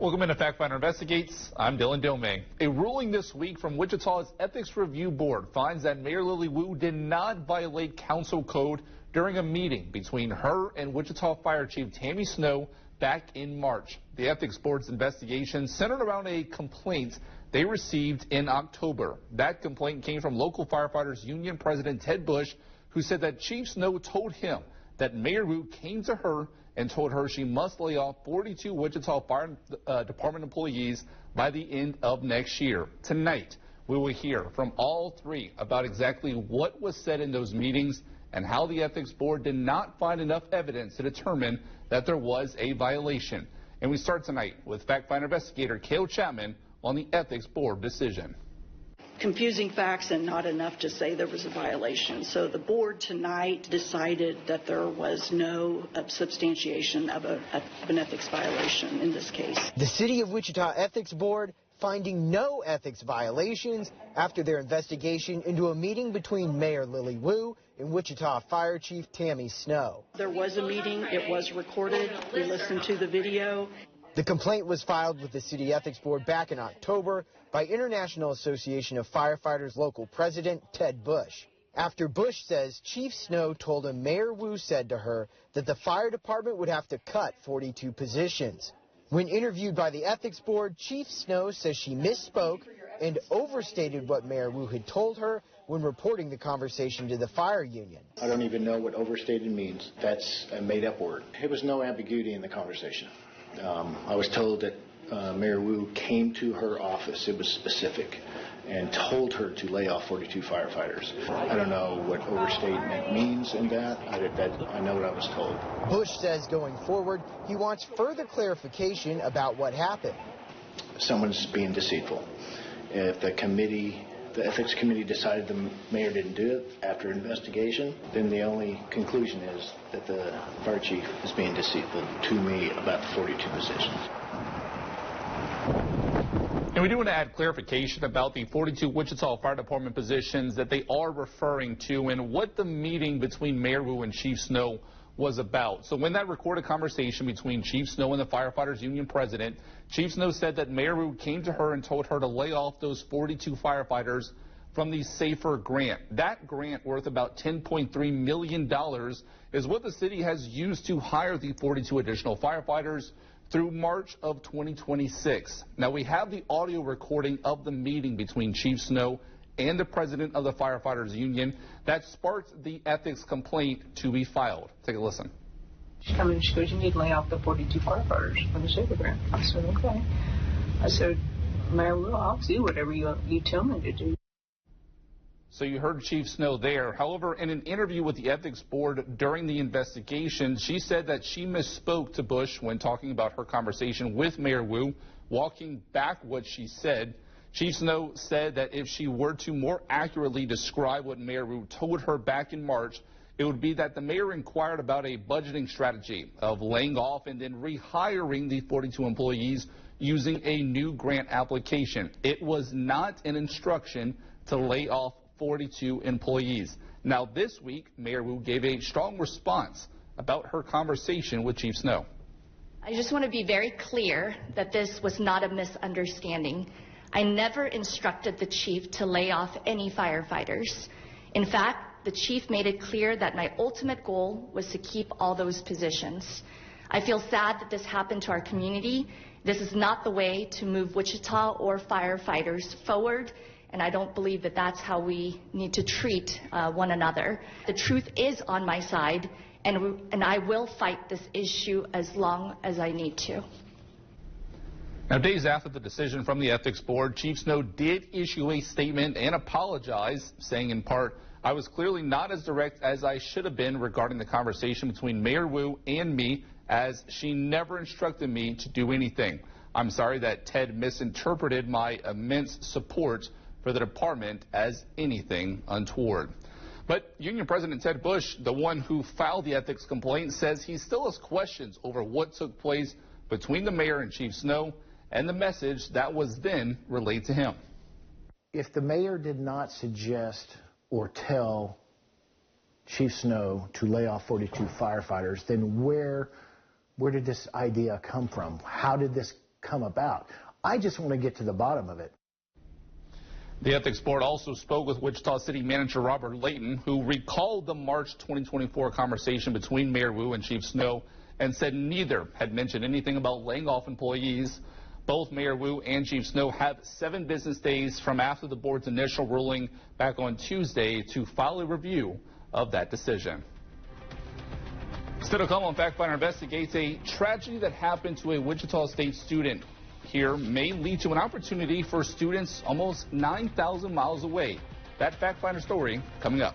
Welcome into Factfinder Investigates. I'm Dylan Doming. A ruling this week from Wichita's Ethics Review Board finds that Mayor Lily Wu did not violate council code during a meeting between her and Wichita Fire Chief Tammy Snow back in March. The Ethics Board's investigation centered around a complaint they received in October. That complaint came from local firefighters union president Ted Bush, who said that Chief Snow told him that Mayor Wu came to her and told her she must lay off 42 Wichita Fire Department employees by the end of next year. Tonight, we will hear from all three about exactly what was said in those meetings and how the Ethics Board did not find enough evidence to determine that there was a violation. And we start tonight with Factfinder investigator Cale Chapman on the Ethics Board decision. Confusing facts and not enough to say there was a violation. So the board tonight decided that there was no substantiation of an ethics violation in this case. The City of Wichita Ethics Board finding no ethics violations after their investigation into a meeting between Mayor Lily Wu and Wichita Fire Chief Tammy Snow. There was a meeting. It was recorded. We listened to the video. The complaint was filed with the City Ethics Board back in October by International Association of Firefighters local president Ted Bush. After Bush says Chief Snow told him Mayor Wu said to her that the fire department would have to cut 42 positions. When interviewed by the Ethics Board, Chief Snow says she misspoke and overstated what Mayor Wu had told her when reporting the conversation to the fire union. I don't even know what overstated means. That's a made-up word. There was no ambiguity in the conversation. I was told that Mayor Wu came to her office, it was specific, and told her to lay off 42 firefighters. I don't know what overstatement means in that. I know what I was told. Bush says going forward, he wants further clarification about what happened. Someone's being deceitful. If the ethics committee decided the mayor didn't do it after investigation, then the only conclusion is that the fire chief is being deceitful to me about the 42 positions. And we do want to add clarification about the 42 Wichita Fire Department positions that they are referring to and what the meeting between Mayor Wu and Chief Snow was about. So when that recorded conversation between Chief Snow and the firefighters union president, Chief Snow said that Mayor Wu came to her and told her to lay off those 42 firefighters from the SAFER grant. That grant, worth about $10.3 million, is what the city has used to hire the 42 additional firefighters through March of 2026. Now, we have the audio recording of the meeting between Chief Snow and the president of the firefighters union that sparked the ethics complaint to be filed. Take a listen. She came in and she goes, "You need to lay off the 42 firefighters for the SAFER grant." I said, "Okay." I said, "Mayor Wu, I'll do whatever you tell me to do." So you heard Chief Snow there. However, in an interview with the Ethics Board during the investigation, she said that she misspoke to Bush when talking about her conversation with Mayor Wu. Walking back what she said, Chief Snow said that if she were to more accurately describe what Mayor Wu told her back in March, it would be that the mayor inquired about a budgeting strategy of laying off and then rehiring the 42 employees using a new grant application. It was not an instruction to lay off 42 employees. Now, this week, Mayor Wu gave a strong response about her conversation with Chief Snow. I just want to be very clear that this was not a misunderstanding. I never instructed the chief to lay off any firefighters. In fact, the chief made it clear that my ultimate goal was to keep all those positions. I feel sad that this happened to our community. This is not the way to move Wichita or firefighters forward, and I don't believe that that's how we need to treat one another. The truth is on my side, and I will fight this issue as long as I need to. Now, days after the decision from the Ethics Board, Chief Snow did issue a statement and apologize, saying in part, "I was clearly not as direct as I should have been regarding the conversation between Mayor Wu and me, as she never instructed me to do anything. I'm sorry that Ted misinterpreted my immense support for the department as anything untoward." But Union President Ted Bush, the one who filed the ethics complaint, says he still has questions over what took place between the mayor and Chief Snow and the message that was then relayed to him. If the mayor did not suggest or tell Chief Snow to lay off 42 firefighters, then where did this idea come from? How did this come about. I just want to get to the bottom of it. The Ethics Board also spoke with Wichita City Manager Robert Layton, who recalled the March 2024 conversation between Mayor Wu and Chief Snow and said neither had mentioned anything about laying off employees. Both Mayor Wu and Chief Snow have 7 business days from after the board's initial ruling back on Tuesday to file a review of that decision. Still to come on Factfinder investigates a tragedy that happened to a Wichita State student. Here may lead to an opportunity for students almost 9,000 miles away. That Factfinder story coming up.